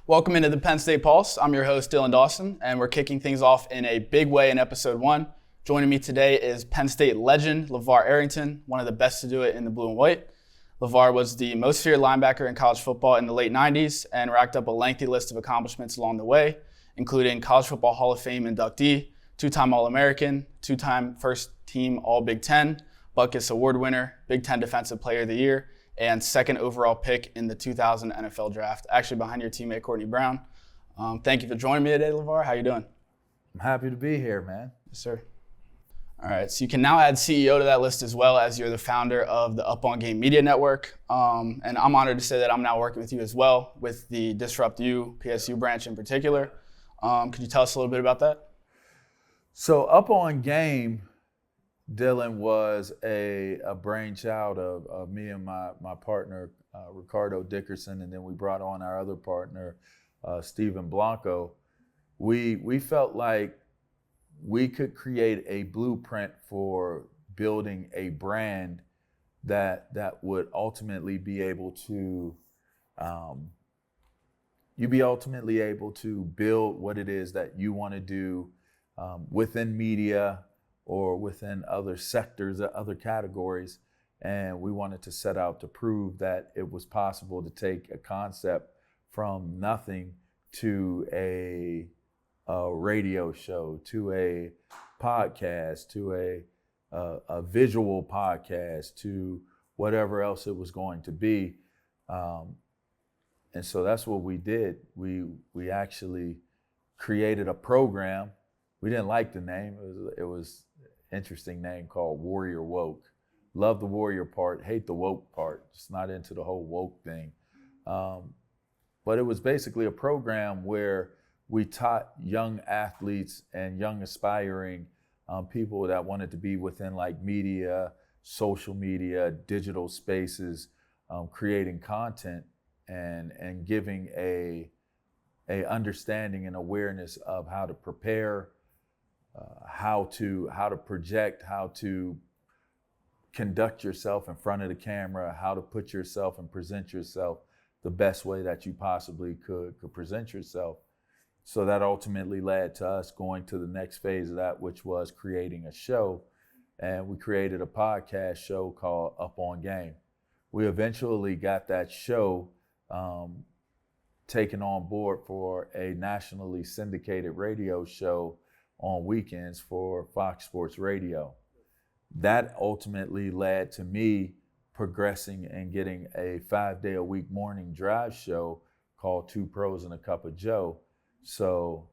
Welcome into the Penn State Pulse. I'm your host, Dylan Dawson, and we're kicking things off in a big way in episode 1. Joining me today is Penn State legend LeVar Arrington, one of the best to do it in the blue and white. LeVar was the most feared linebacker in college football in the late 90s and racked up a lengthy list of accomplishments along the way, including College Football Hall of Fame inductee, 2-time All-American, 2-time first-team All-Big Ten, Butkus Award winner, Big Ten Defensive Player of the Year, and second overall pick in the 2000 NFL Draft, actually behind your teammate Courtney Brown. Thank you for joining me today, LeVar. How you doing? I'm happy to be here, man. Yes, sir. All right, so you can now add CEO to that list as well, as you're the founder of the Up On Game Media Network. And I'm honored to say that I'm now working with you as well with the Disrupt U PSU branch in particular. Could you tell us a little bit about that? So Up On Game, Dylan, was a brainchild of me and my partner, Ricardo Dickerson, and then we brought on our other partner, Steven Blanco. We felt like we could create a blueprint for building a brand that would ultimately be able to, you'd be ultimately able to build what it is that you want to do within media or within other sectors or other categories. And we wanted to set out to prove that it was possible to take a concept from nothing to a radio show, to a podcast, to a visual podcast, to whatever else it was going to be. And so that's what we did. We actually created a program. We didn't like the name. It was an interesting name called Warrior Woke. Love the warrior part, hate the woke part. Just not into the whole woke thing. But it was basically a program where we taught young athletes and young aspiring people that wanted to be within like media, social media, digital spaces, creating content and giving a understanding and awareness of how to prepare, how to project, how to conduct yourself in front of the camera, how to put yourself and present yourself the best way that you possibly could present yourself. So that ultimately led to us going to the next phase of that, which was creating a show. And we created a podcast show called Up On Game. We eventually got that show taken on board for a nationally syndicated radio show on weekends for Fox Sports Radio. That ultimately led to me progressing and getting a 5-day-a-week morning drive show called Two Pros and a Cup of Joe. So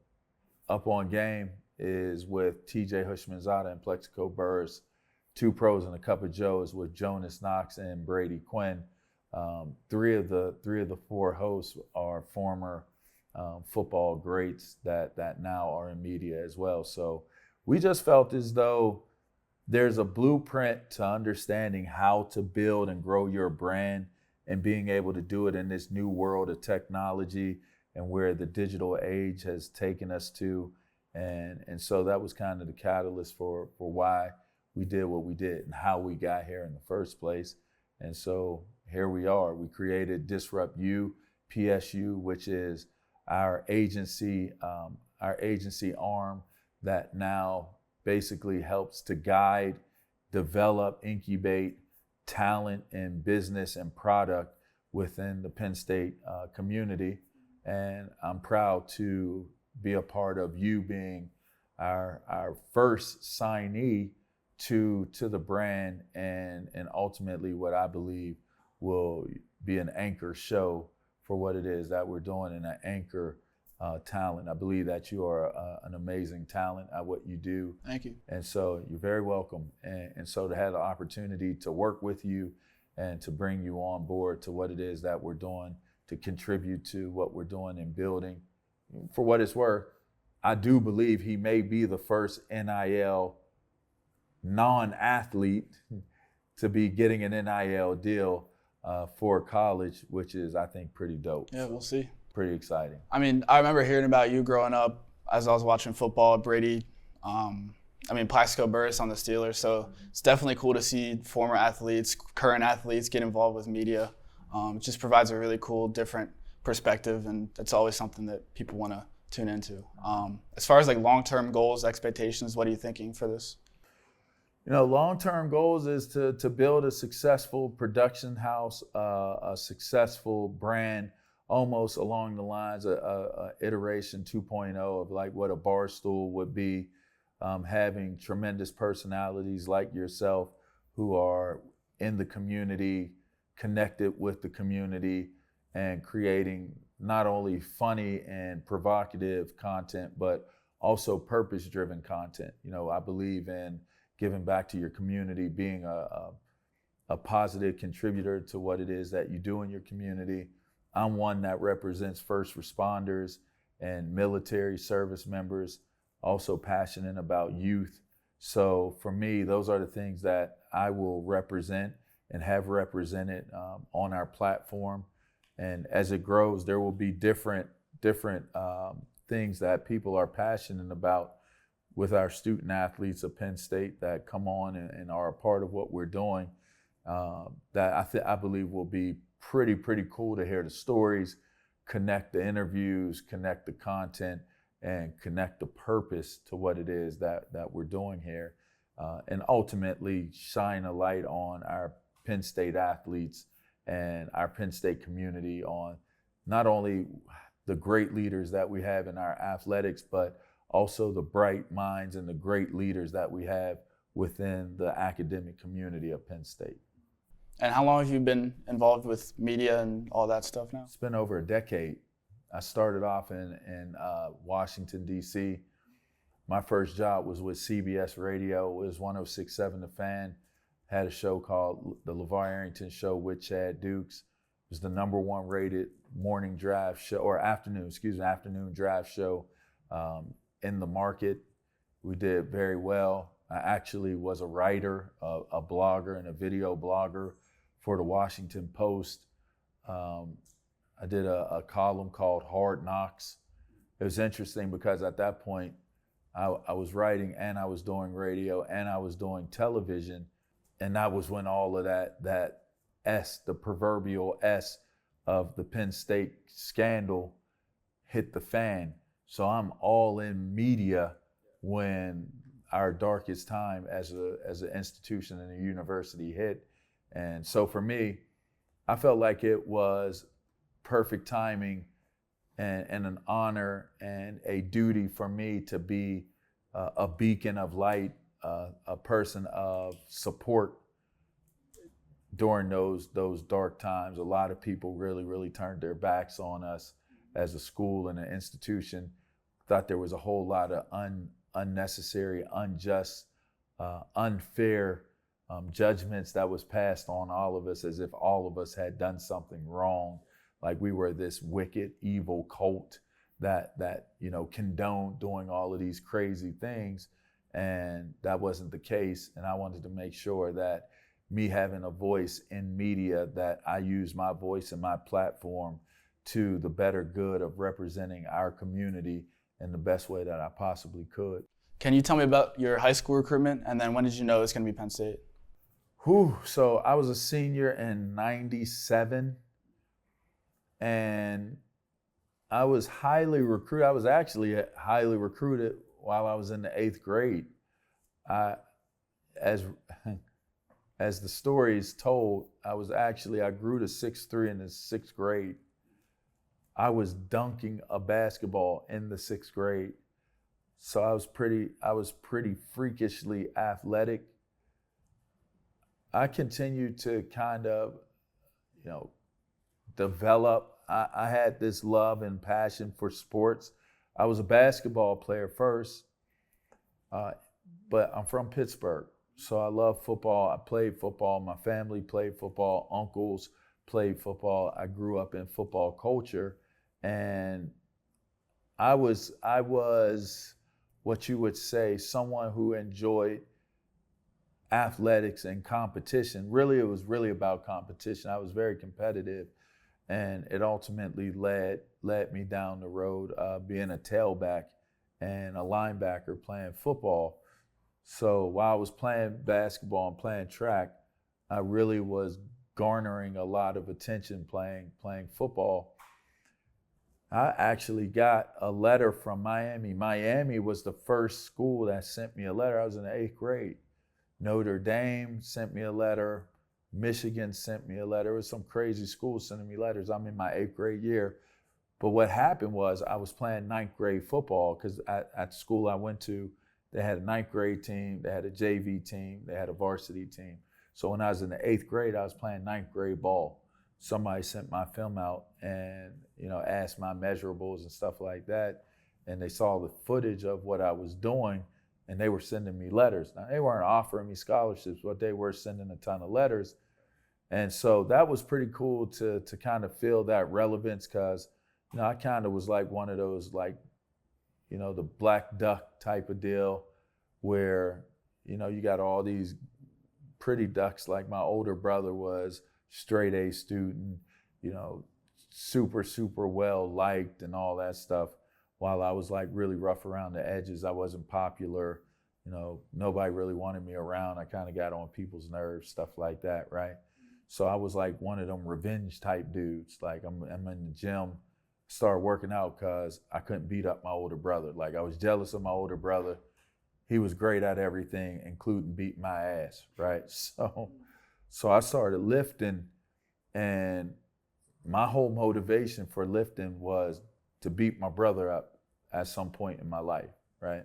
Up On Game is with TJ Hushmanzada and Plexico Burris. Two Pros and a Cup of Joe is with Jonas Knox and Brady Quinn. Three of the four hosts are former football greats that now are in media as well. So we just felt as though there's a blueprint to understanding how to build and grow your brand and being able to do it in this new world of technology and where the digital age has taken us to. And so that was kind of the catalyst for why we did what we did and how we got here in the first place. And so here we are. We created Disrupt U, PSU, which is our agency arm that now basically helps to guide, develop, incubate talent in business and product within the Penn State community. And I'm proud to be a part of you being our first signee to the brand and ultimately what I believe will be an anchor show for what it is that we're doing and an anchor talent. I believe that you are an amazing talent at what you do. Thank you. And so you're very welcome. And so to have the opportunity to work with you and to bring you on board to what it is that we're doing, to contribute to what we're doing and building. For what it's worth, I do believe he may be the first NIL non-athlete to be getting an NIL deal for college, which is, I think, pretty dope. Yeah, we'll see. Pretty exciting. I mean, I remember hearing about you growing up as I was watching football, Brady, Plaxico Burris on the Steelers. So it's definitely cool to see former athletes, current athletes get involved with media. It just provides a really cool, different perspective, and it's always something that people want to tune into. As far as like long-term goals, expectations, what are you thinking for this? Long-term goals is to build a successful production house, a successful brand, almost along the lines of iteration 2.0 of like what a Barstool would be, having tremendous personalities like yourself who are in the community, connected with the community, and creating not only funny and provocative content, but also purpose-driven content. I believe in giving back to your community, being a positive contributor to what it is that you do in your community. I'm one that represents first responders and military service members, also passionate about youth. So for me, those are the things that I will represent and have represented on our platform. And as it grows, there will be different things that people are passionate about with our student athletes of Penn State that come on and are a part of what we're doing, that I believe will be pretty cool to hear the stories, connect the interviews, connect the content, and connect the purpose to what it is that we're doing here, and ultimately shine a light on our Penn State athletes and our Penn State community on not only the great leaders that we have in our athletics, but also the bright minds and the great leaders that we have within the academic community of Penn State. And how long have you been involved with media and all that stuff now? It's been over a decade. I started off in Washington, D.C. My first job was with CBS Radio. It was 106.7 The Fan. Had a show called The LeVar Arrington Show with Chad Dukes. It was the #1 rated morning drive show, or afternoon drive show in the market. We did very well. I actually was a writer, a blogger, and a video blogger for the Washington Post. I did a column called Hard Knocks. It was interesting because at that point, I was writing and I was doing radio and I was doing television. And that was when all of that the proverbial S of the Penn State scandal hit the fan. So I'm all in media when our darkest time as an institution and a university hit. And so for me, I felt like it was perfect timing and an honor and a duty for me to be a beacon of light, a person of support during those dark times. A lot of people really turned their backs on us as a school and an institution. Thought there was a whole lot of unnecessary, unjust, unfair judgments that was passed on all of us, as if all of us had done something wrong, like we were this wicked, evil cult that condoned doing all of these crazy things. And that wasn't the case. And I wanted to make sure that me having a voice in media, that I use my voice and my platform to the better good of representing our community in the best way that I possibly could. Can you tell me about your high school recruitment, and then when did you know it's going to be Penn State? So I was a senior in '97, and I was highly recruited. I was actually highly recruited while I was in the 8th grade. As the story is told, I grew to 6'3" in the 6th grade. I was dunking a basketball in the 6th grade. So I was pretty freakishly athletic. I continued to kind of, develop. I had this love and passion for sports. I was a basketball player first, but I'm from Pittsburgh, so I love football. I played football. My family played football. Uncles played football. I grew up in football culture, and I was what you would say someone who enjoyed athletics and competition. Really, it was really about competition. I was very competitive, and it ultimately led me down the road being a tailback and a linebacker playing football. So while I was playing basketball and playing track, I really was garnering a lot of attention playing football. I actually got a letter from Miami. Miami was the first school that sent me a letter. I was in the 8th grade. Notre Dame sent me a letter. Michigan sent me a letter. It was some crazy schools sending me letters. I'm in my 8th grade year. But what happened was I was playing 9th grade football because at school I went to, they had a 9th grade team, they had a JV team, they had a varsity team. So when I was in the 8th grade, I was playing 9th grade ball. Somebody sent my film out and, asked my measurables and stuff like that. And they saw the footage of what I was doing and they were sending me letters. Now, they weren't offering me scholarships, but they were sending a ton of letters. And so that was pretty cool to kind of feel that relevance because, I kind of was like one of those, the black duck type of deal where, you got all these pretty ducks like my older brother was, straight A student, super, super well liked and all that stuff. While I was like really rough around the edges, I wasn't popular, nobody really wanted me around. I kind of got on people's nerves, stuff like that, right? So I was like one of them revenge type dudes. Like I'm in the gym, started working out because I couldn't beat up my older brother. Like I was jealous of my older brother. He was great at everything, including beating my ass, right? So I started lifting, and my whole motivation for lifting was to beat my brother up at some point in my life, right?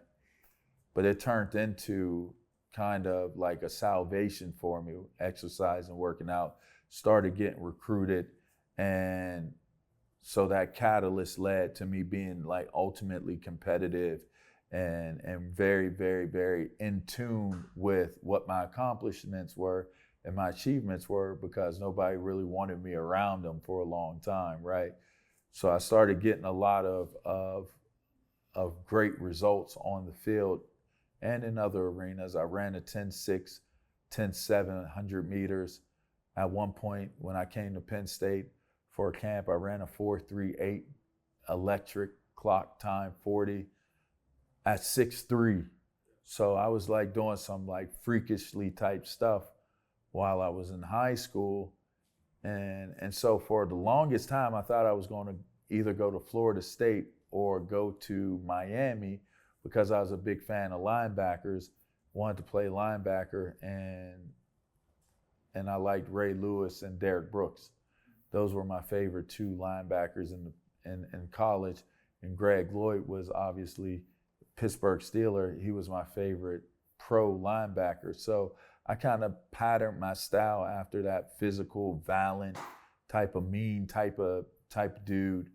But it turned into kind of like a salvation for me, exercising, working out, started getting recruited, and so that catalyst led to me being like ultimately competitive and very, very, very in tune with what my accomplishments were and my achievements were because nobody really wanted me around them for a long time, right? So I started getting a lot of great results on the field and in other arenas. I ran a 10.6, 10.7, 100 meters. At one point when I came to Penn State for a camp, I ran a 4.38 electric clock time 40 at 6'3". So I was like doing some like freakishly type stuff while I was in high school. And so for the longest time, I thought I was going to either go to Florida State or go to Miami because I was a big fan of linebackers, wanted to play linebacker, and I liked Ray Lewis and Derrick Brooks. Those were my favorite two linebackers in college. And Greg Lloyd was obviously Pittsburgh Steeler. He was my favorite pro linebacker. So I kind of patterned my style after that physical, violent type of mean type dude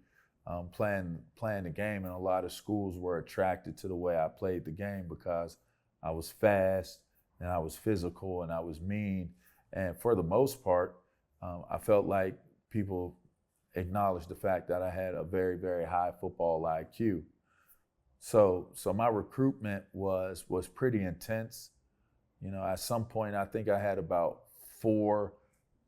playing the game. And a lot of schools were attracted to the way I played the game because I was fast and I was physical and I was mean. And for the most part, I felt like people acknowledged the fact that I had a very, very high football IQ. So my recruitment was pretty intense. At some point, I think I had about 4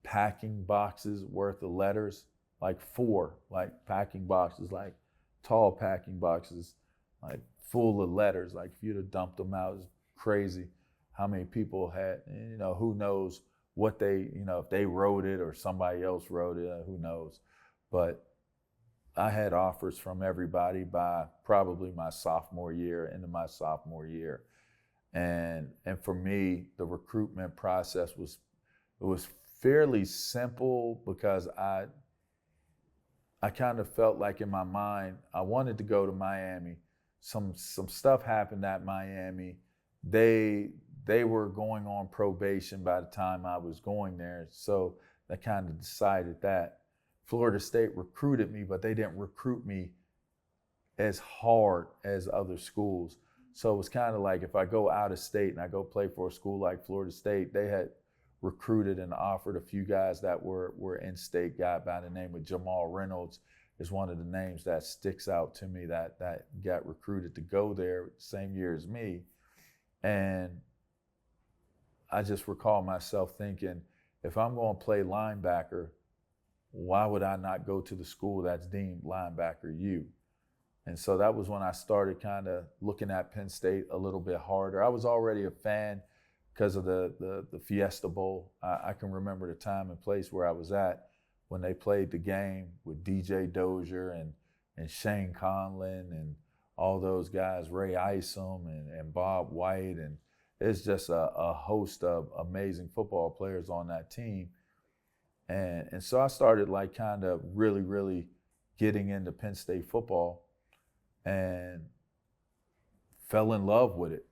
packing boxes worth of letters, like 4, like packing boxes, like tall packing boxes, like full of letters. Like if you'd have dumped them out, it's crazy how many people had, who knows what they, if they wrote it or somebody else wrote it, who knows. But I had offers from everybody by probably my sophomore year, into my sophomore year. And for me, the recruitment process was fairly simple because I kind of felt like in my mind, I wanted to go to Miami. Some stuff happened at Miami. They were going on probation by the time I was going there. So I kind of decided that. Florida State recruited me, but they didn't recruit me as hard as other schools. So it was kind of like if I go out of state and I go play for a school like Florida State, they had recruited and offered a few guys that were in-state. Guy by the name of Jamal Reynolds is one of the names that sticks out to me that got recruited to go there same year as me. And I just recall myself thinking, if I'm going to play linebacker, why would I not go to the school that's deemed linebacker U? And so that was when I started kind of looking at Penn State a little bit harder. I was already a fan because of the Fiesta Bowl. I can remember the time and place where I was at when they played the game with DJ Dozier and and Shane Conlon and all those guys, Ray Isom and Bob White, and it's just a host of amazing football players on that team. And so I started like kind of really getting into Penn State football and fell in love with it.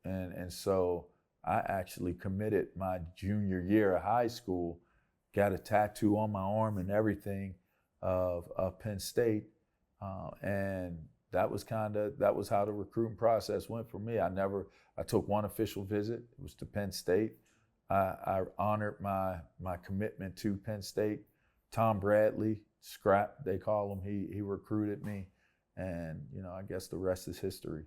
And so I actually committed my junior year of high school, got a tattoo on my arm and everything of Penn State. And that was how the recruiting process went for me. I took one official visit. It was to Penn State. I honored my commitment to Penn State. Tom Bradley, Scrap, they call him, he recruited me. And, I guess the rest is history.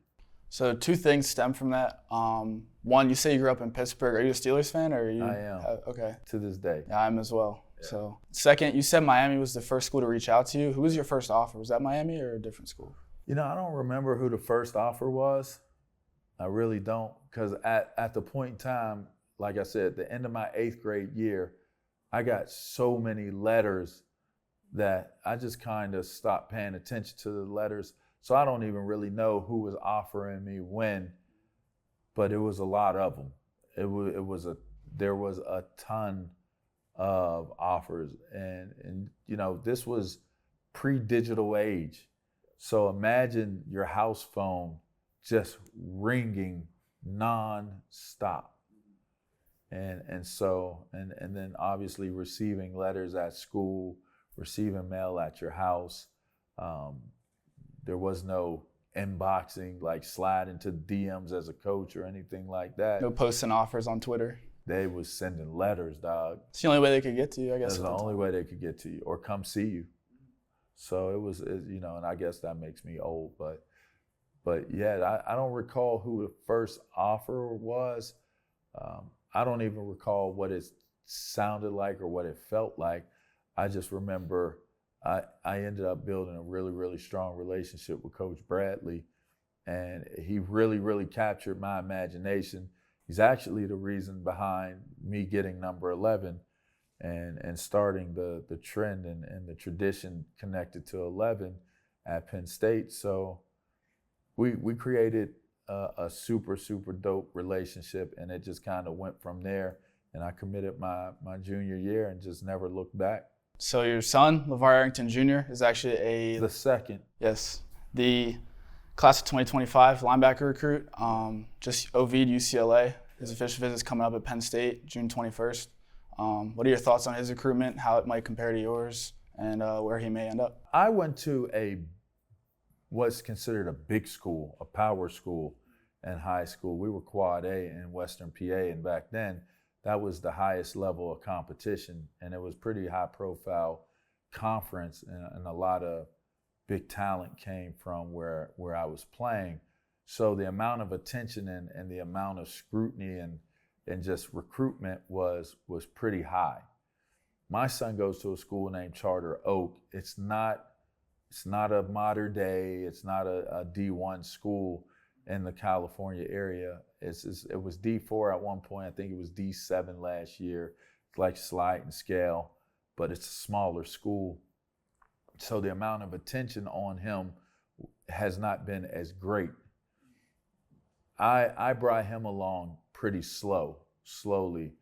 So 2 things stem from that. One, you say you grew up in Pittsburgh. Are you a Steelers fan, or are you? I am. Okay. To this day. Yeah, I am as well. Yeah. So, second, you said Miami was the first school to reach out to you. Who was your first offer? Was that Miami or a different school? I don't remember who the first offer was. I really don't, because at the point in time, like I said, at the end of my 8th grade year, I got so many letters that I just kind of stopped paying attention to the letters. So I don't even really know who was offering me when, but it was a lot of them. There was a ton of offers, and this was pre-digital age. So imagine your house phone just ringing non-stop. And then obviously receiving letters at school, receiving mail at your house. There was no inboxing, like slide into DMs as a coach or anything like that. No posting offers on Twitter. They was sending letters, dog. It's the only way they could get to you, I guess. That's the only way they could get to you, or come see you. So it was, and I guess that makes me old, but yeah, I don't recall who the first offer was. I don't even recall what it sounded like or what it felt like. I just remember I ended up building a really strong relationship with Coach Bradley, and he really captured my imagination. He's actually the reason behind me getting number 11 and starting the trend and the tradition connected to 11 at Penn State. So we created a super dope relationship, and it just kind of went from there. And I committed my junior year and just never looked back. So your son, LeVar Arrington Jr., is actually the second. Yes, the class of 2025 linebacker recruit. Just OV'd UCLA. His official visit's coming up at Penn State, June 21st. What are your thoughts on his recruitment, how it might compare to yours, and where he may end up? I went to what's considered a big school, a power school in high school. We were Quad A in Western PA, and back then, that was the highest level of competition, and it was pretty high-profile conference, and a lot of big talent came from where I was playing. So the amount of attention and the amount of scrutiny and just recruitment was pretty high. My son goes to a school named Charter Oak. It's not a modern day, it's not a D1 school in the California area. It was D4 at one point. I think it was D7 last year. It's like slide and scale, but it's a smaller school. So the amount of attention on him has not been as great. I brought him along pretty slowly.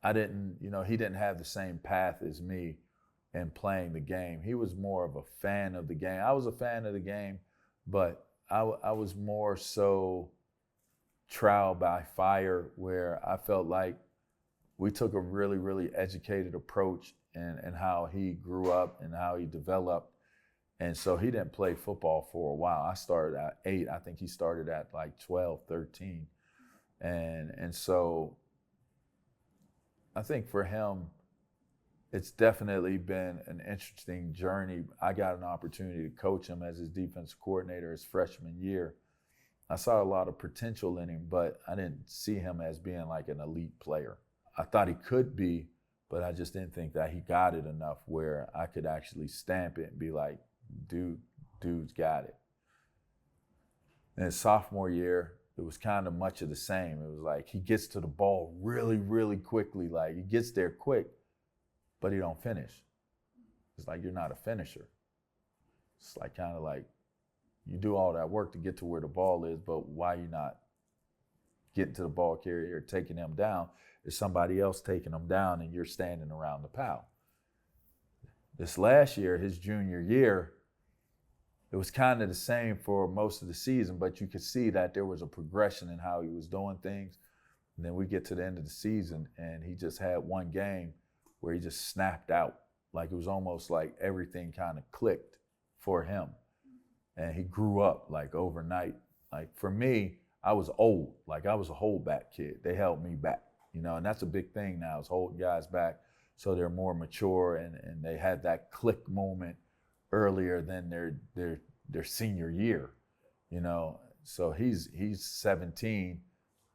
He didn't have the same path as me in playing the game. He was more of a fan of the game. I was a fan of the game, but I was more so trial by fire, where I felt like we took a really educated approach in how he grew up and how he developed. And so he didn't play football for a while. I started at 8. I think he started at like 12, 13. And so I think for him, it's definitely been an interesting journey. I got an opportunity to coach him as his defensive coordinator his freshman year. I saw a lot of potential in him, but I didn't see him as being like an elite player. I thought he could be, but I just didn't think that he got it enough where I could actually stamp it and be like, dude's got it. And his sophomore year, it was kind of much of the same. It was like he gets to the ball really quickly. Like he gets there quick, but he don't finish. It's like, you're not a finisher. It's like kind of like you do all that work to get to where the ball is, but why you not getting to the ball carrier, taking them down? Is somebody else taking them down and you're standing around the pile? This last year, his junior year, it was kind of the same for most of the season, but you could see that there was a progression in how he was doing things. And then we get to the end of the season, and he just had one game where he just snapped out. Like it was almost like everything kind of clicked for him. And he grew up like overnight. Like for me, I was old. Like I was a holdback kid. They held me back, and that's a big thing now is holding guys back so they're more mature and they had that click moment earlier than their senior year, So he's 17.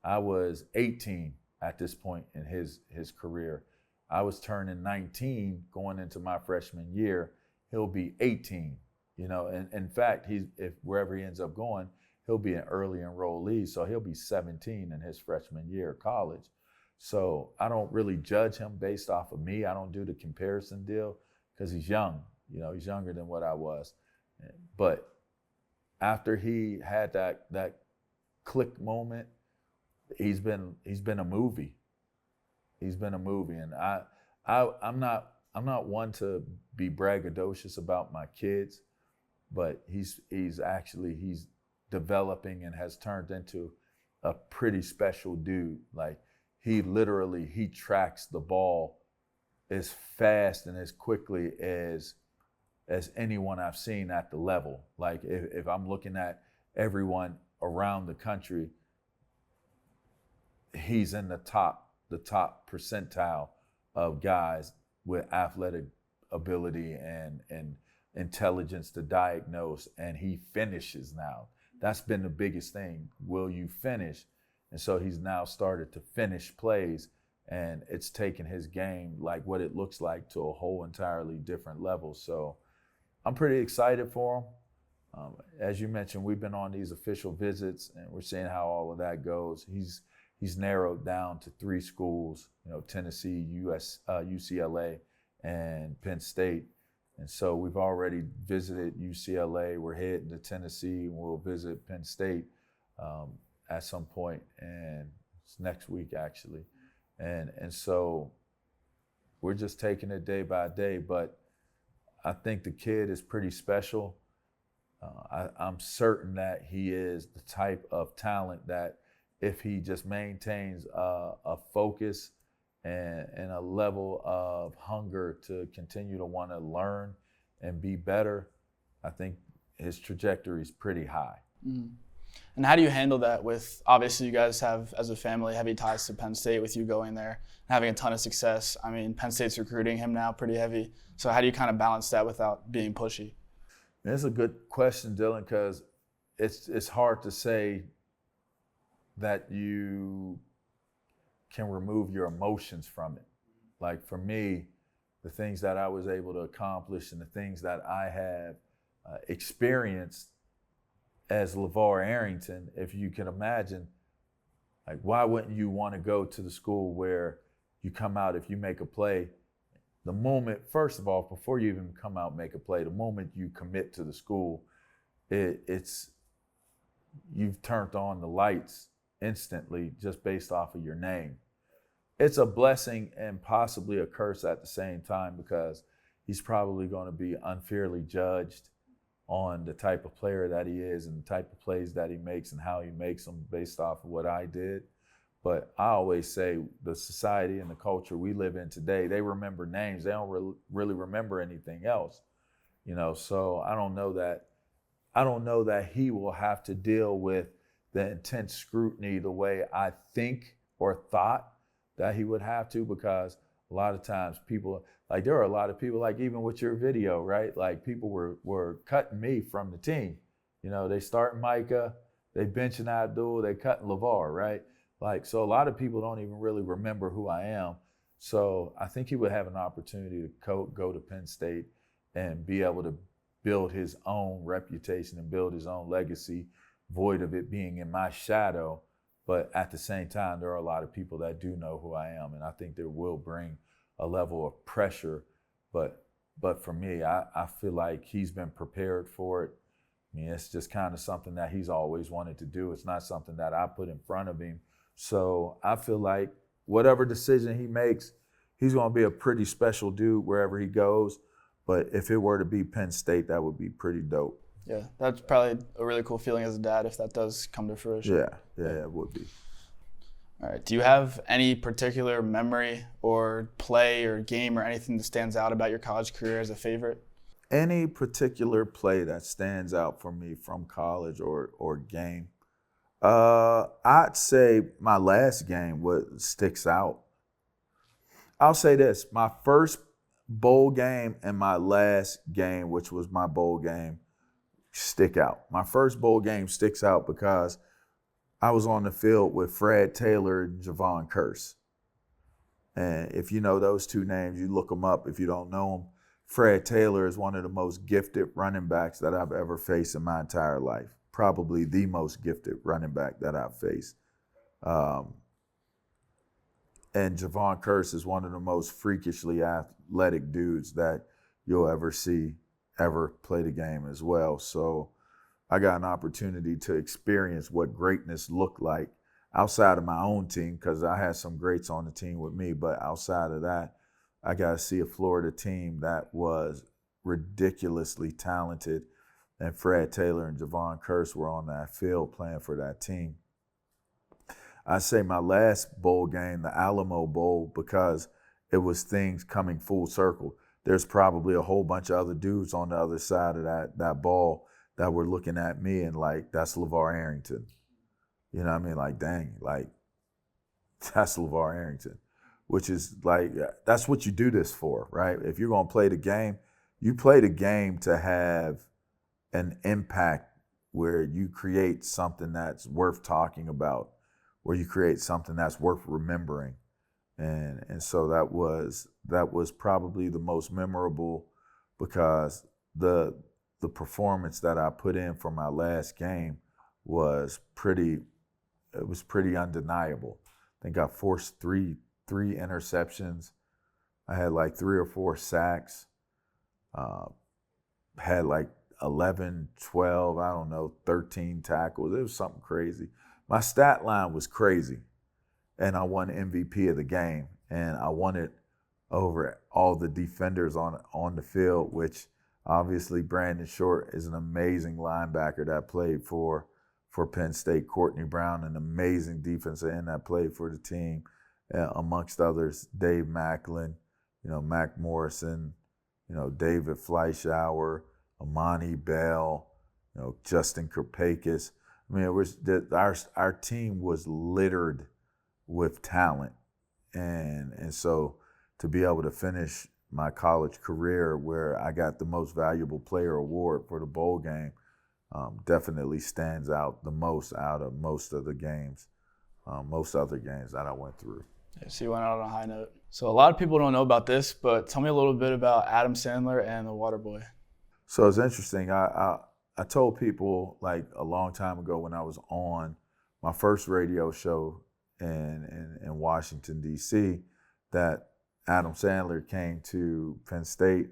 I was 18 at this point in his career. I was turning 19 going into my freshman year. He'll be 18, and in fact, if wherever he ends up going, he'll be an early enrollee. So he'll be 17 in his freshman year of college. So I don't really judge him based off of me. I don't do the comparison deal because he's young. He's younger than what I was. But after he had that click moment, he's been a movie. He's been a movie, and I'm not one to be braggadocious about my kids, but he's developing and has turned into a pretty special dude. Like he tracks the ball as fast and as quickly as anyone I've seen at the level. Like if I'm looking at everyone around the country, he's in the top percentile of guys with athletic ability and intelligence to diagnose, and he finishes now. That's been the biggest thing. Will you finish? And so he's now started to finish plays, and it's taken his game, like what it looks like, to a whole entirely different level. So I'm pretty excited for him. As you mentioned, we've been on these official visits, and we're seeing how all of that goes. He's narrowed down to 3 schools, Tennessee, UCLA, and Penn State. And so we've already visited UCLA. We're heading to Tennessee, and we'll visit Penn State at some point, and it's next week actually. And so we're just taking it day by day, but I think the kid is pretty special. I'm certain that he is the type of talent that if he just maintains a focus and a level of hunger to continue to want to learn and be better, I think his trajectory is pretty high. Mm-hmm. And how do you handle that with, obviously you guys have, as a family, heavy ties to Penn State with you going there and having a ton of success. I mean, Penn State's recruiting him now pretty heavy. So how do you kind of balance that without being pushy? That's a good question, Dylan, because it's hard to say that you can remove your emotions from it. Like for me, the things that I was able to accomplish and the things that I have experienced as LeVar Arrington, if you can imagine, like why wouldn't you want to go to the school where you come out, if you make a play, the moment, first of all, before you even come out and make a play, the moment you commit to the school, it's you've turned on the lights instantly just based off of your name. It's a blessing and possibly a curse at the same time because he's probably going to be unfairly judged on the type of player that he is and the type of plays that he makes and how he makes them based off of what I did. But I always say the society and the culture we live in today, they remember names. They don't really remember anything else, So I don't know that he will have to deal with the intense scrutiny the way I think or thought that he would have to, because a lot of times people, like there are a lot of people, like even with your video, right? Like people were cutting me from the team. They start Micah, they benching Abdul, they cutting LeVar, right? Like, so a lot of people don't even really remember who I am. So I think he would have an opportunity to go to Penn State and be able to build his own reputation and build his own legacy, void of it being in my shadow. But at the same time, there are a lot of people that do know who I am. And I think there will bring a level of pressure. But But for me, I feel like he's been prepared for it. I mean, it's just kind of something that he's always wanted to do. It's not something that I put in front of him. So I feel like whatever decision he makes, he's going to be a pretty special dude wherever he goes. But if it were to be Penn State, that would be pretty dope. Yeah, that's probably a really cool feeling as a dad if that does come to fruition. Yeah, it would be. All right. Do you have any particular memory or play or game or anything that stands out about your college career as a favorite? Any particular play that stands out for me from college or game? I'd say my last game sticks out. I'll say this: my first bowl game and my last game, which was my bowl game, stick out. My first bowl game sticks out because I was on the field with Fred Taylor and Javon Curse. And if you know those two names, you look them up. If you don't know them, Fred Taylor is one of the most gifted running backs that I've ever faced in my entire life. Probably the most gifted running back that I've faced. And Javon Curse is one of the most freakishly athletic dudes that you'll ever see ever play the game as well. So I got an opportunity to experience what greatness looked like outside of my own team, because I had some greats on the team with me. But outside of that, I got to see a Florida team that was ridiculously talented. And Fred Taylor and Javon Curse were on that field playing for that team. I say my last bowl game, the Alamo Bowl, because it was things coming full circle. There's probably a whole bunch of other dudes on the other side of that ball that were looking at me and like, that's LeVar Arrington. You know what I mean? Like, dang, like, that's LeVar Arrington, which is like, that's what you do this for, right? If you're going to play the game, you play the game to have an impact where you create something that's worth talking about, where you create something that's worth remembering. And so that was probably the most memorable, because the performance that I put in for my last game was pretty undeniable. I think I forced three interceptions. I had like 3 or 4 sacks. Had like 11, 12, 13 tackles. It was something crazy. My stat line was crazy. And I won MVP of the game. And I won it over all the defenders on the field, which obviously Brandon Short is an amazing linebacker that played for Penn State. Courtney Brown, an amazing defensive end that played for the team, amongst others, Dave Macklin, Mac Morrison, David Fleischauer, Amani Bell, Justin Kirpakis. I mean, it was our team was littered with talent, and so to be able to finish my college career where I got the most valuable player award for the bowl game definitely stands out the most out of most other games that I went through. Yeah, so you went out on a high note. So a lot of people don't know about this, but tell me a little bit about Adam Sandler and the Waterboy. So it's interesting. I told people like a long time ago when I was on my first radio show in Washington, D.C., that Adam Sandler came to Penn State,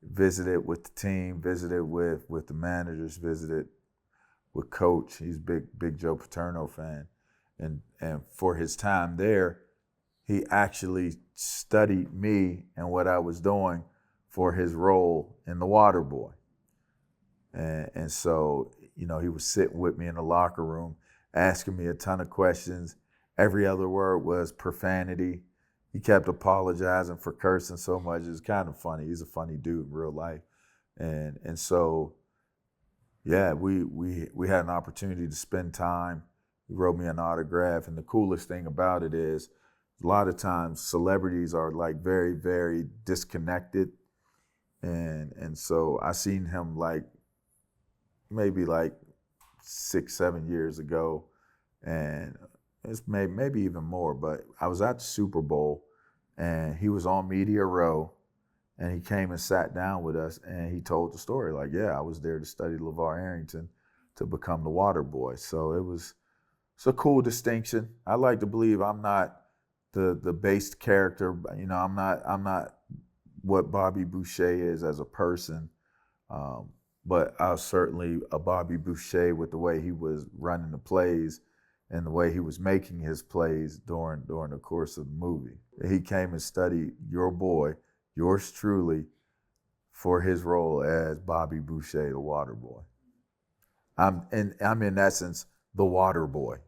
visited with the team, visited with the managers, visited with Coach. He's a big Joe Paterno fan. And for his time there, he actually studied me and what I was doing for his role in The Waterboy. And so, he was sitting with me in the locker room, asking me a ton of questions. Every other word was profanity. He kept apologizing for cursing so much. It was kind of funny. He's a funny dude in real life. And so, yeah, we had an opportunity to spend time. He wrote me an autograph. And the coolest thing about it is a lot of times celebrities are like very, very disconnected. And so I seen him like maybe like 6-7 years ago. And it's maybe even more, but I was at the Super Bowl and he was on Media Row and he came and sat down with us and he told the story like, yeah, I was there to study LeVar Arrington to become the Waterboy. So it's a cool distinction. I like to believe I'm not the based character. I'm not what Bobby Boucher is as a person, but I was certainly a Bobby Boucher with the way he was running the plays and the way he was making his plays during the course of the movie. He came and studied your boy, yours truly, for his role as Bobby Boucher, the water boy. I'm in essence the water boy.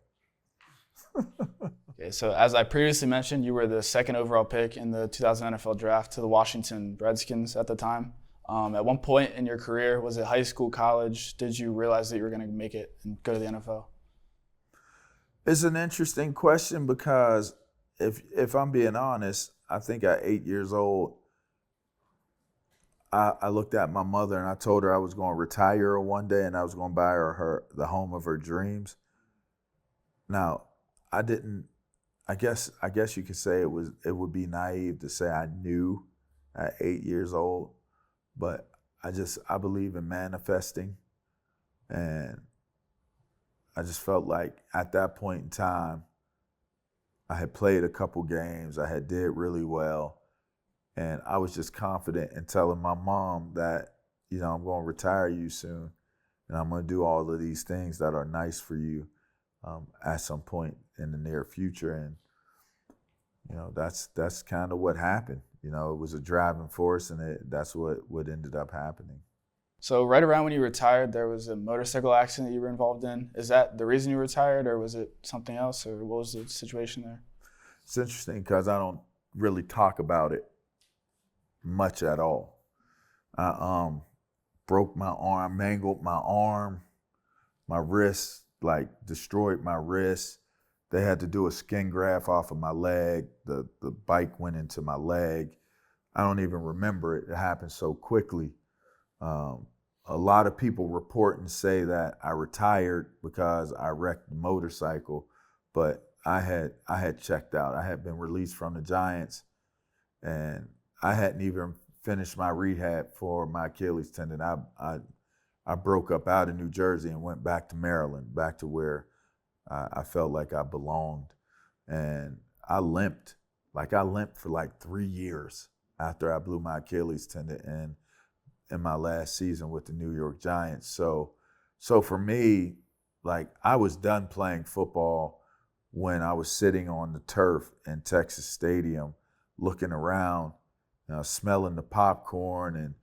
Okay, so as I previously mentioned, you were the second overall pick in the 2000 NFL draft to the Washington Redskins at the time. At one point in your career, was it high school, college, did you realize that you were going to make it and go to the NFL? It's an interesting question because if I'm being honest, I think at 8 years old, I looked at my mother and I told her I was going to retire one day and I was going to buy her the home of her dreams. Now, I guess you could say it would be naive to say I knew at 8 years old, but I believe in manifesting, and I just felt like at that point in time, I had played a couple games, I had did really well, and I was just confident in telling my mom that, I'm going to retire you soon, and I'm going to do all of these things that are nice for you at some point in the near future. And that's kind of what happened. It was a driving force, and that's what ended up happening. So right around when you retired, there was a motorcycle accident that you were involved in. Is that the reason you retired, or was it something else, or what was the situation there? It's interesting because I don't really talk about it much at all. I broke my arm, mangled my arm, my wrist, destroyed my wrist. They had to do a skin graft off of my leg. The bike went into my leg. I don't even remember it. It happened so quickly. A lot of people report and say that I retired because I wrecked the motorcycle, but I had checked out. I had been released from the Giants, and I hadn't even finished my rehab for my Achilles tendon. I broke up out of New Jersey and went back to Maryland, back to where I felt like I belonged. And I limped. I limped for 3 years after I blew my Achilles tendon in my last season with the New York Giants. So for me, I was done playing football when I was sitting on the turf in Texas Stadium, looking around, smelling the popcorn and,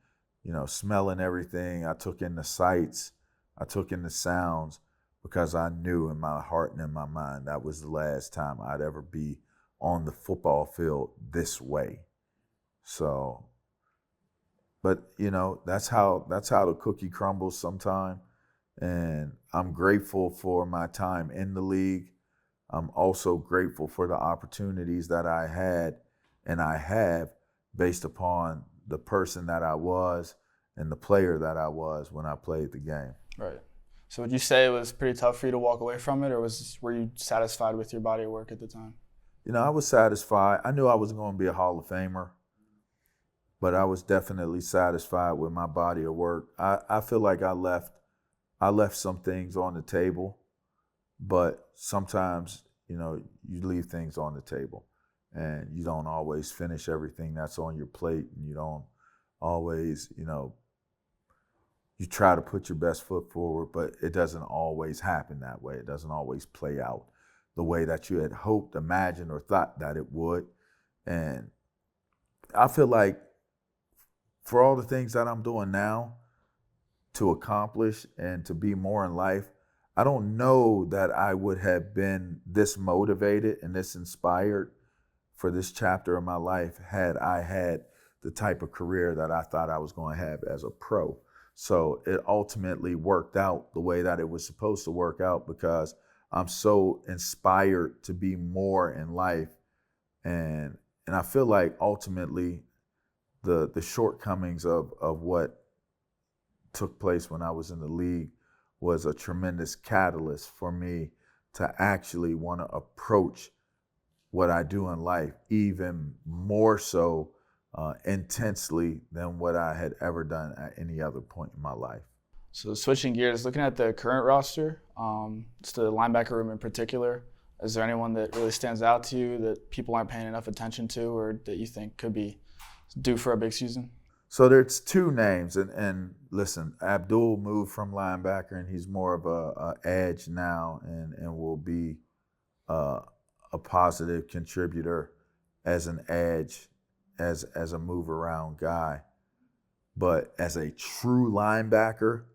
smelling everything. I took in the sights, I took in the sounds, because I knew in my heart and in my mind that was the last time I'd ever be on the football field this way. So, but that's how the cookie crumbles sometime. And I'm grateful for my time in the league. I'm also grateful for the opportunities that I had and I have based upon the person that I was and the player that I was when I played the game. Right. So would you say it was pretty tough for you to walk away from it, or were you satisfied with your body of work at the time? I was satisfied. I knew I was going to be a Hall of Famer, but I was definitely satisfied with my body of work. I feel like I left some things on the table, but sometimes, you leave things on the table, and you don't always finish everything that's on your plate, and you don't always, you try to put your best foot forward, but it doesn't always happen that way. It doesn't always play out the way that you had hoped, imagined, or thought that it would. And I feel like for all the things that I'm doing now to accomplish and to be more in life, I don't know that I would have been this motivated and this inspired for this chapter of my life had I had the type of career that I thought I was going to have as a pro. So it ultimately worked out the way that it was supposed to work out because I'm so inspired to be more in life. And I feel like ultimately the shortcomings of what took place when I was in the league was a tremendous catalyst for me to actually want to approach what I do in life even more so intensely than what I had ever done at any other point in my life. So switching gears, looking at the current roster, just the linebacker room in particular, is there anyone that really stands out to you that people aren't paying enough attention to or that you think could be due for a big season? So there's two names, and listen, Abdul moved from linebacker, and he's more of a edge now, and will be a positive contributor as an edge, as a move around guy. But as a true linebacker,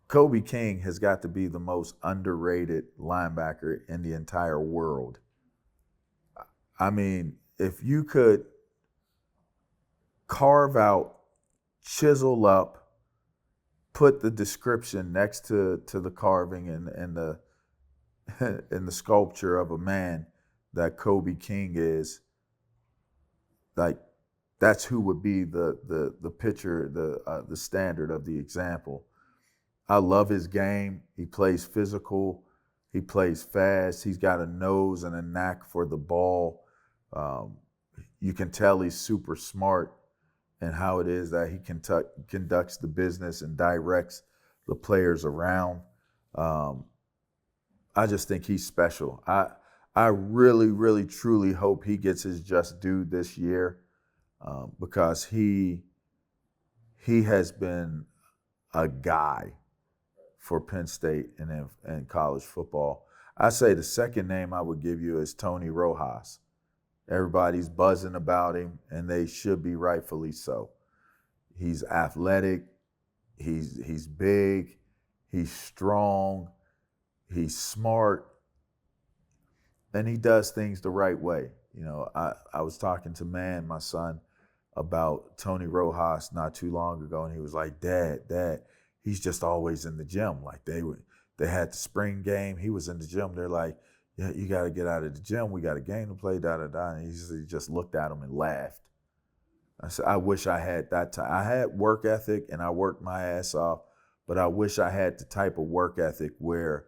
Kobe King has got to be the most underrated linebacker in the entire world. I mean, if you could carve out, chisel up, put the description next to the carving and the and the sculpture of a man that Kobe King is, like, that's who would be the picture, the standard of the example. I love his game. He plays physical. He plays fast. He's got a nose and a knack for the ball. You can tell he's super smart and how it is that he conducts the business and directs the players around. I just think he's special. I really, really, truly hope he gets his just due this year, because he has been a guy for Penn State and college football. I say the second name I would give you is Tony Rojas. Everybody's buzzing about him, and they should be, rightfully so. He's athletic, he's big, he's strong, he's smart, and he does things the right way. You know, I was talking to my son, about Tony Rojas not too long ago, and he was like, Dad, he's just always in the gym. Like they had the spring game, he was in the gym. They're like, yeah, you got to get out of the gym. We got a game to play, da-da-da. And he just looked at him and laughed. I said, I wish I had that time. I had work ethic and I worked my ass off, but I wish I had the type of work ethic where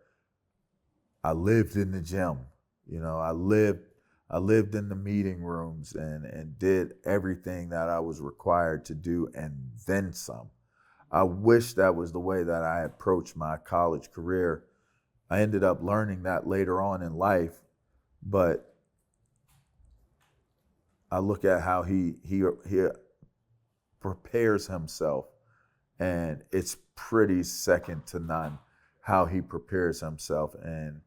I lived in the gym. You know, I lived in the meeting rooms and did everything that I was required to do and then some. I wish that was the way that I approached my college career. I ended up learning that later on in life, but I look at how he prepares himself, and it's pretty second to none how he prepares himself. And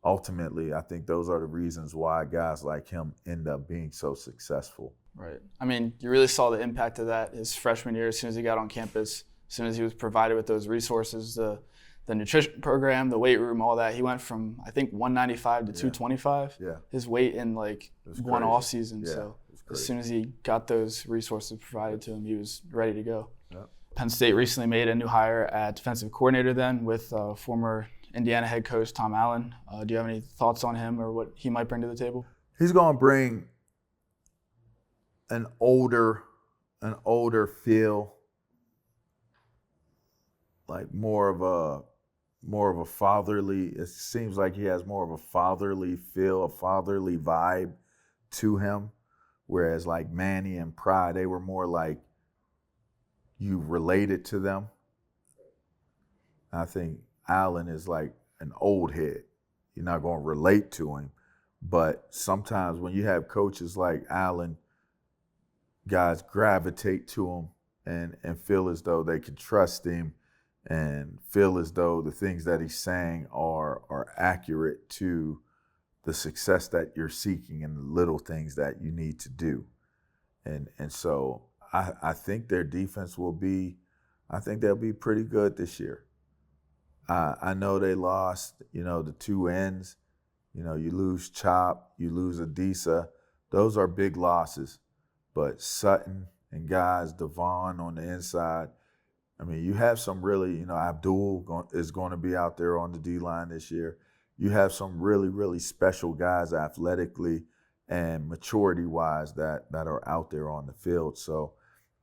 ultimately, I think those are the reasons why guys like him end up being so successful. Right. I mean, you really saw the impact of that his freshman year as soon as he got on campus, as soon as he was provided with those resources, the nutrition program, the weight room, all that. He went from, I think, 195 to 225. Yeah. His weight in like one off season. Yeah. So as soon as he got those resources provided to him, he was ready to go. Yep. Penn State recently made a new hire at defensive coordinator then with former Indiana head coach Tom Allen. Do you have any thoughts on him or what he might bring to the table? He's going to bring an older feel, like more of a fatherly. It seems like he has more of a fatherly feel, a fatherly vibe to him. Whereas like Manny and Pry, they were more like you related to them. I think Allen is like an old head. You're not going to relate to him. But sometimes when you have coaches like Allen, guys gravitate to him and feel as though they can trust him and feel as though the things that he's saying are accurate to the success that you're seeking and the little things that you need to do. And so I think their defense they'll be pretty good this year. I know they lost, the two ends. You lose Chop, you lose Adisa. Those are big losses. But Sutton and guys, Devon on the inside, I mean, you have some really, Abdul is going to be out there on the D-line this year. You have some really, really special guys athletically and maturity-wise that are out there on the field. So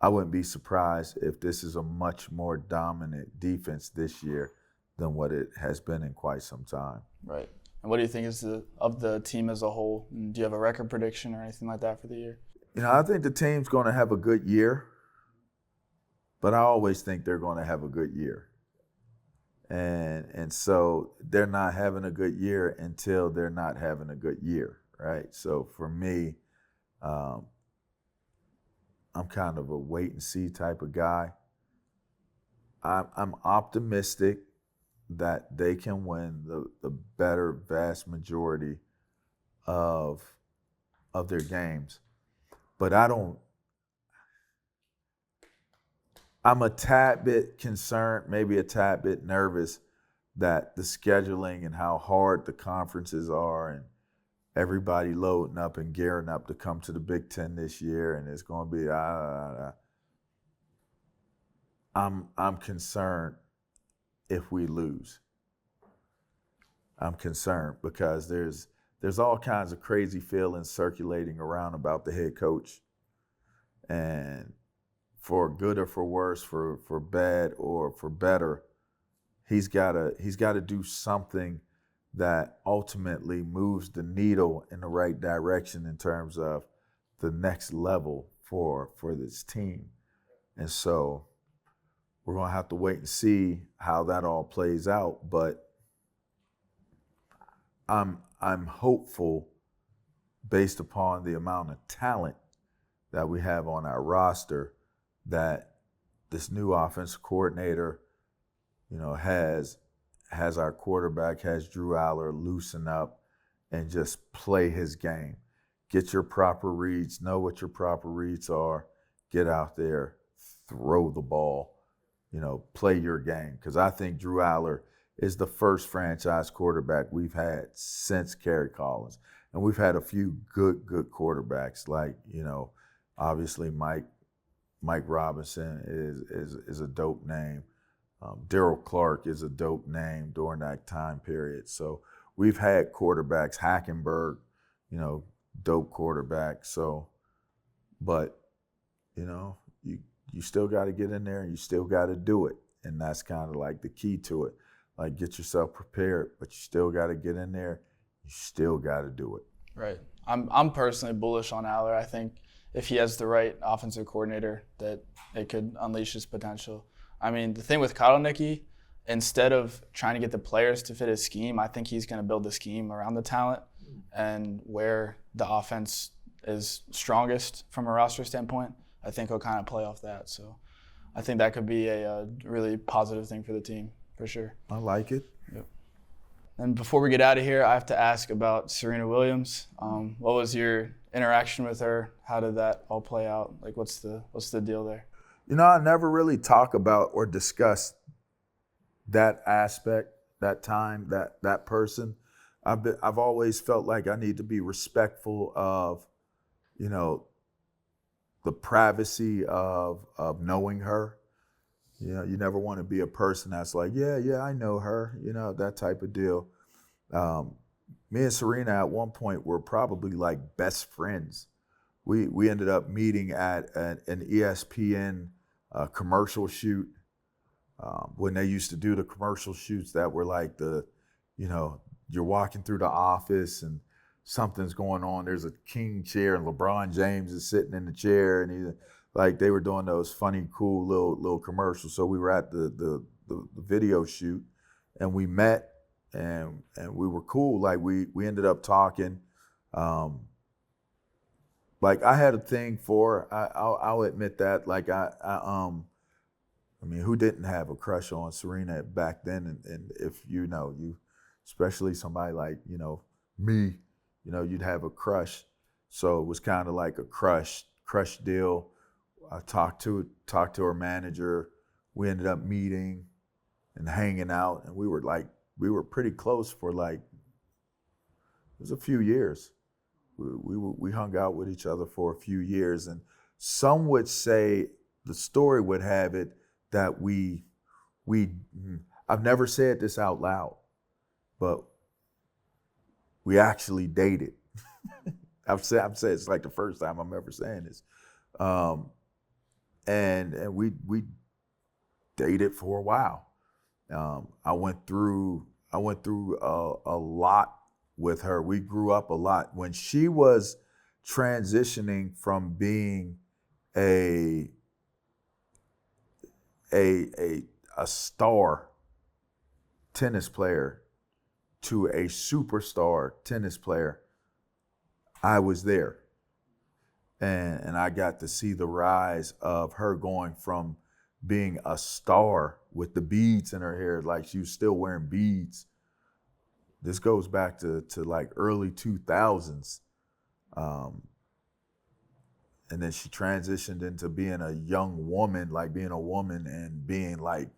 I wouldn't be surprised if this is a much more dominant defense this year than what it has been in quite some time. Right. And what do you think is of the team as a whole? And do you have a record prediction or anything like that for the year? I think the team's going to have a good year, but I always think they're going to have a good year. And so they're not having a good year until they're not having a good year, right? So for me, I'm kind of a wait and see type of guy. I'm optimistic that they can win the better vast majority of their games. But I'm a tad bit concerned, maybe a tad bit nervous that the scheduling and how hard the conferences are and everybody loading up and gearing up to come to the Big Ten this year, and it's going to be. I'm concerned if we lose. I'm concerned because there's all kinds of crazy feelings circulating around about the head coach, and for good or for worse, for bad or for better, he's got to do something that ultimately moves the needle in the right direction in terms of the next level for this team. And so we're going to have to wait and see how that all plays out. But I'm hopeful, based upon the amount of talent that we have on our roster, that this new offensive coordinator, has our quarterback, has Drew Aller loosen up and just play his game. Get your proper reads, know what your proper reads are, get out there, throw the ball, play your game. Because I think Drew Aller is the first franchise quarterback we've had since Kerry Collins. And we've had a few good quarterbacks, like, obviously Mike Robinson is a dope name. Daryl Clark is a dope name during that time period. So we've had quarterbacks, Hackenberg, dope quarterback. So, but, you still got to get in there and you still got to do it. And that's kind of like the key to it. Like, get yourself prepared, but you still got to get in there. You still got to do it. Right. I'm personally bullish on Aller. I think if he has the right offensive coordinator, that it could unleash his potential. I mean, the thing with Kotelnicki, instead of trying to get the players to fit his scheme, I think he's going to build the scheme around the talent and where the offense is strongest from a roster standpoint. I think he'll kind of play off that. So I think that could be a really positive thing for the team, for sure. I like it. Yep. And before we get out of here, I have to ask about Serena Williams. What was your interaction with her? How did that all play out? Like, what's the deal there? I never really talk about or discuss that aspect, that time, that person. I've always felt like I need to be respectful of, the privacy of knowing her. You never want to be a person that's like, yeah, I know her, that type of deal. Me and Serena at one point were probably like best friends. We ended up meeting at an ESPN commercial shoot when they used to do the commercial shoots that were like you're walking through the office and something's going on. There's a king chair and LeBron James is sitting in the chair, and they were doing those funny, cool little commercials. So we were at the video shoot, and we met, and we were cool. Like we ended up talking. Like I had a thing for her. I'll admit that. Like I mean, who didn't have a crush on Serena back then? And if you especially somebody like me, you'd have a crush. So it was kind of like a crush deal. I talked to her manager. We ended up meeting and hanging out, and we were pretty close for it was a few years. We hung out with each other for a few years, and some would say, the story would have it that I've never said this out loud, but we actually dated. I've said it's like the first time I'm ever saying this. And we dated for a while. I went through a lot with her. We grew up a lot. When she was transitioning from being a star tennis player to a superstar tennis player, I was there. And I got to see the rise of her going from being a star with the beads in her hair, like she was still wearing beads. This goes back to like early 2000s. And then she transitioned into being a young woman, like being a woman and being like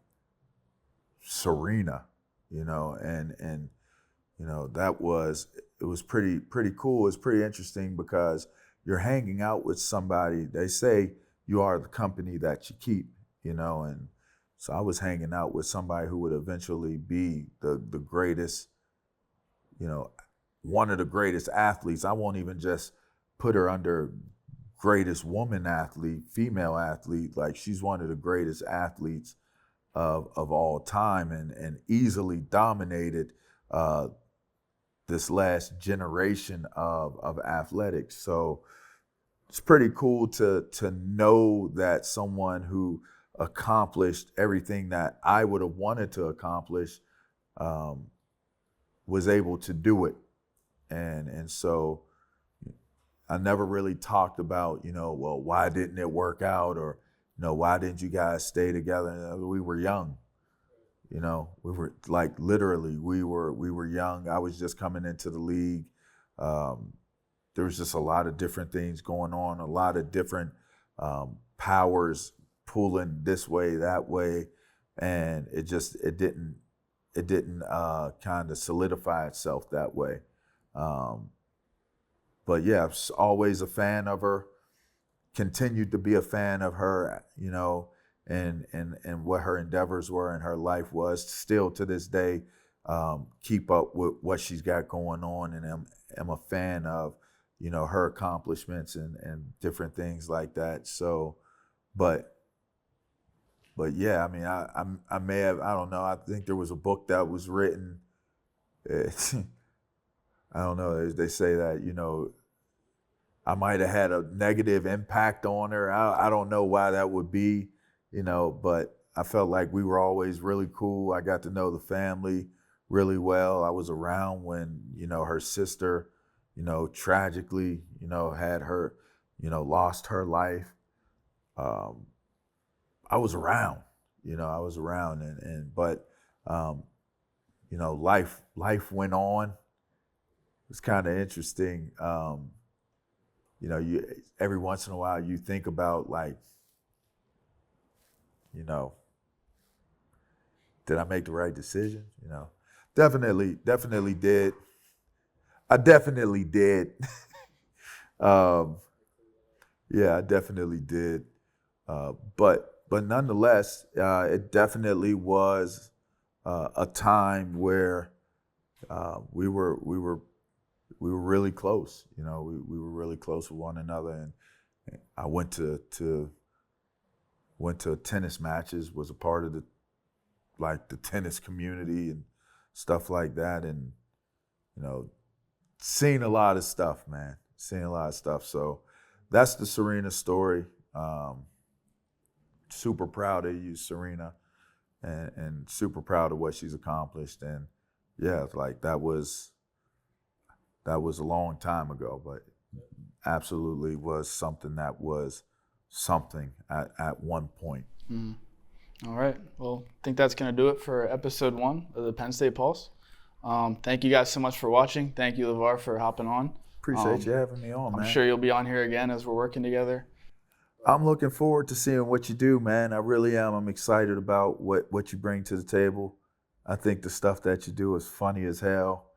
Serena, and it was pretty cool. It's pretty interesting because you're hanging out with somebody. They say you are the company that you keep, and so I was hanging out with somebody who would eventually be the greatest, one of the greatest athletes. I won't even just put her under greatest woman athlete, female athlete. Like, she's one of the greatest athletes of all time, and easily dominated this last generation of athletics. So it's pretty cool to know that someone who accomplished everything that I would have wanted to accomplish was able to do it. And so I never really talked about, well, why didn't it work out, or, why didn't you guys stay together? We were young, we were like, literally, we were young. I was just coming into the league. There was just a lot of different things going on, a lot of different powers pulling this way, that way, and it didn't kind of solidify itself that way. But yeah, I was always a fan of her, continued to be a fan of her, and what her endeavors were and her life was. Still to this day, keep up with what she's got going on, and am a fan of, her accomplishments and different things like that. So, but yeah, I mean, I may have, I don't know, I think there was a book that was written. I don't know. They say that, I might have had a negative impact on her. I don't know why that would be, but I felt like we were always really cool. I got to know the family really well. I was around when, her sister, tragically, had her, lost her life. I was around, but life went on. It's kind of interesting. You every once in a while you think about, like, did I make the right decision? Definitely did. I definitely did. Yeah, I definitely did. But nonetheless, it definitely was a time where we were really close. We were really close with one another, and I went to tennis matches, was a part of the tennis community and stuff like that, and seen a lot of stuff, man. So that's the Serena story. Super proud of you, Serena, and super proud of what she's accomplished. And yeah, that was a long time ago, but absolutely was something at one point. Mm. All right. Well, I think that's going to do it for episode 1 of the Penn State Pulse. Thank you guys so much for watching. Thank you, LeVar, for hopping on. Appreciate you having me on, man. I'm sure you'll be on here again as we're working together. I'm looking forward to seeing what you do, man. I really am. I'm excited about what you bring to the table. I think the stuff that you do is funny as hell.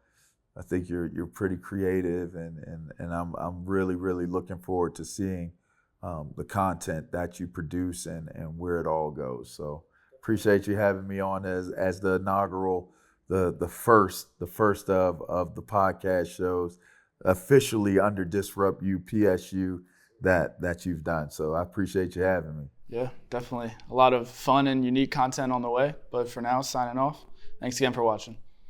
I think you're pretty creative, and I'm really, really looking forward to seeing the content that you produce and where it all goes. So appreciate you having me on as the inaugural, the first of the podcast shows officially under Disrupt You PSU that you've done. So I appreciate you having me. Yeah, definitely. A lot of fun and unique content on the way. But for now, signing off. Thanks again for watching.